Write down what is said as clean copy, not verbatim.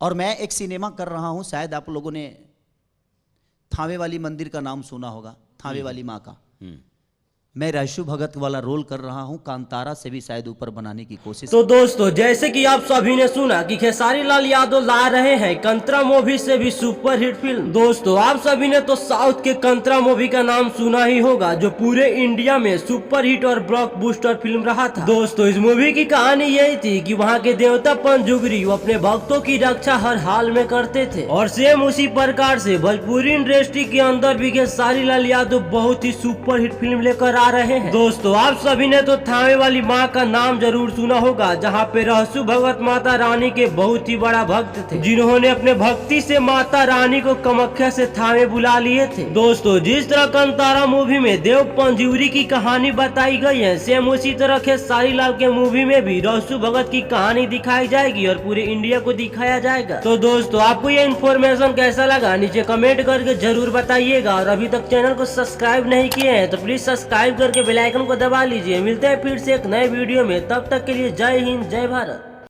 और मैं एक सिनेमा कर रहा हूं, शायद आप लोगों ने थावे वाली मंदिर का नाम सुना होगा, थावे वाली माँ का। मैं रहसु भगत वाला रोल कर रहा हूं, कांतारा से भी शायद ऊपर बनाने की कोशिश। तो दोस्तों, जैसे कि आप सभी ने सुना कि खेसारी लाल यादव ला रहे हैं कंतरा मूवी से भी सुपरहिट फिल्म। दोस्तों, आप सभी ने तो साउथ के कंतरा मूवी का नाम सुना ही होगा, जो पूरे इंडिया में सुपरहिट और ब्लॉकबस्टर फिल्म रहा था। दोस्तों, इस मूवी की कहानी यही थी कि वहाँ के देवता पंजुगरी अपने भक्तों की रक्षा हर हाल में करते थे, और सेम उसी प्रकार से भोजपुरी इंडस्ट्री के अंदर भी खेसारी लाल यादव बहुत ही सुपरहिट फिल्म लेकर आ रहे हैं। दोस्तों, आप सभी ने तो थावे वाली माँ का नाम जरूर सुना होगा, जहाँ पे रहसु भगत माता रानी के बहुत ही बड़ा भक्त थे, जिन्होंने अपने भक्ति से माता रानी को कामाख्या से थावे बुला लिए थे। दोस्तों, जिस तरह कंतारा मूवी में देव पंजुगरी की कहानी बताई गई है, सेम उसी तरह खेसारी लाल के मूवी में भी रहसु भगत की कहानी दिखाई जाएगी और पूरे इंडिया को दिखाया जाएगा। तो दोस्तों, आपको ये इन्फॉर्मेशन कैसा लगा नीचे कमेंट करके जरूर बताइएगा, और अभी तक चैनल को सब्सक्राइब नहीं किए हैं तो प्लीज सब्सक्राइब करके बेल आइकन को दबा लीजिए। मिलते हैं फिर से एक नए वीडियो में, तब तक के लिए जय हिंद, जय भारत।